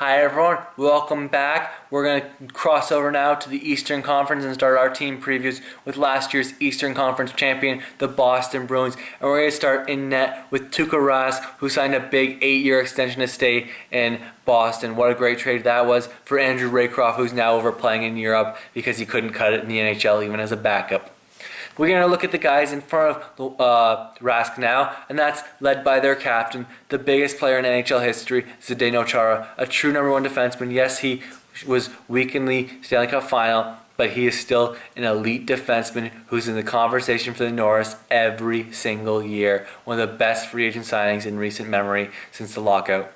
Hi everyone, welcome back. We're going to cross over now to the Eastern Conference and start our team previews with last year's Eastern Conference champion, the Boston Bruins. And we're going to start in net with Tuukka Rask, who signed a big 8-year extension to stay in Boston. What a great trade that was for Andrew Raycroft, who's now over playing in Europe because he couldn't cut it in the NHL even as a backup. We're going to look at the guys in front of Rask now, and that's led by their captain, the biggest player in NHL history, Zdeno Chara, a true number one defenseman. Yes, he was weak in the Stanley Cup final, but he is still an elite defenseman who's in the conversation for the Norris every single year. One of the best free agent signings in recent memory since the lockout.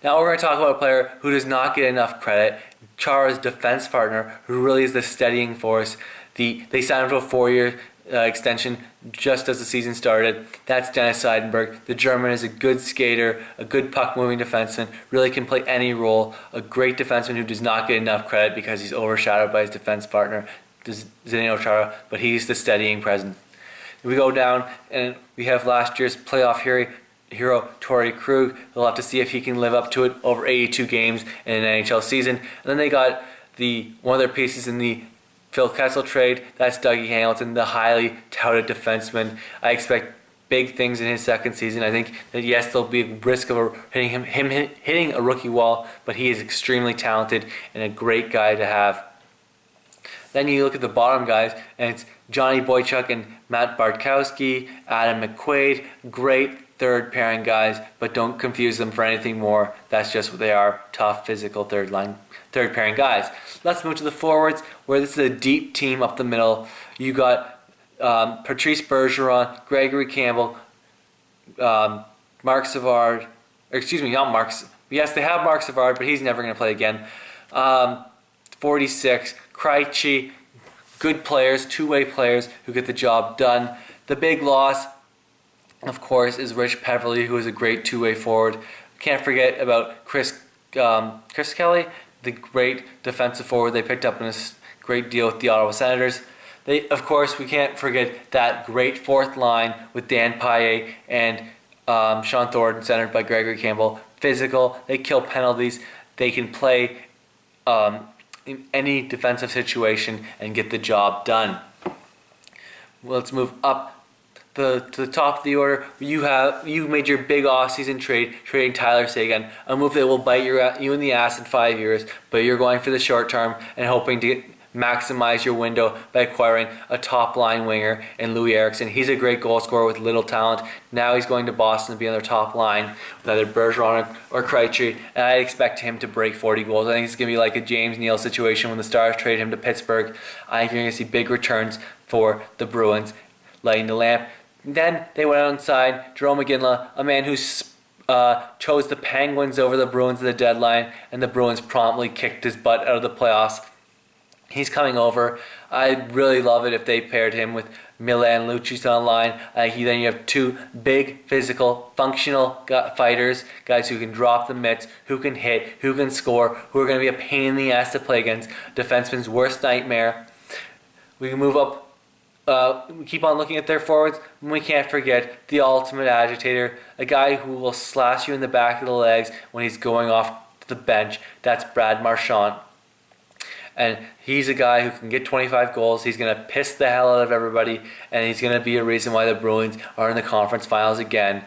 Now we're going to talk about a player who does not get enough credit, Chara's defense partner, who really is the steadying force. They signed him to a 4-year extension just as the season started. That's Dennis Seidenberg. The German is a good skater, a good puck-moving defenseman, really can play any role, a great defenseman who does not get enough credit because he's overshadowed by his defense partner, Zdeno Chara, but he's the steadying presence. We go down and we have last year's playoff hero Torrey Krug. They'll have to see if he can live up to it over 82 games in an NHL season. And then they got one of their pieces in the Phil Kessel trade. That's Dougie Hamilton, the highly touted defenseman. I expect big things in his second season. I think that yes, there'll be a risk of him hitting a rookie wall, but he is extremely talented and a great guy to have. Then you look at the bottom guys, and it's Johnny Boychuk and Matt Bartkowski, Adam McQuaid, great third pairing guys, but don't confuse them for anything more. That's just what they are, tough, physical third pairing guys. Let's move to the forwards, where this is a deep team up the middle. You got Patrice Bergeron, Gregory Campbell, Mark Savard. Excuse me, not Mark. Yes, they have Mark Savard, but he's never going to play again. 46, Krejci, good players, two-way players who get the job done. The big loss, of course, is Rich Peverley, who is a great two-way forward. Can't forget about Chris Kelly, the great defensive forward they picked up in this great deal with the Ottawa Senators. Of course, we can't forget that great fourth line with Dan Paille and Sean Thornton, centered by Gregory Campbell. Physical, they kill penalties, they can play in any defensive situation and get the job done. Well, let's move up to the top of the order. You made your big off-season trading Tyler Seguin, a move that will bite you in the ass in 5 years, but you're going for the short term and hoping to maximize your window by acquiring a top-line winger in Louis Eriksson. He's a great goal scorer with little talent. Now he's going to Boston to be on their top line with either Bergeron or Krejci, and I expect him to break 40 goals. I think it's going to be like a James Neal situation when the Stars trade him to Pittsburgh. I think you're going to see big returns for the Bruins, lighting the lamp. Then they went outside Jarome Iginla, a man who chose the Penguins over the Bruins at the deadline, and the Bruins promptly kicked his butt out of the playoffs. He's coming over. I'd really love it if they paired him with Milan Lucic on the line. Then you have two big, physical, functional fighters, guys who can drop the mitts, who can hit, who can score, who are going to be a pain in the ass to play against. Defenseman's worst nightmare. We can move up. We keep on looking at their forwards. We can't forget the ultimate agitator, a guy who will slash you in the back of the legs when he's going off the bench. That's Brad Marchand. And he's a guy who can get 25 goals. He's going to piss the hell out of everybody, and he's going to be a reason why the Bruins are in the conference finals again.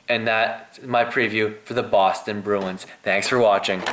And that's my preview for the Boston Bruins. Thanks for watching.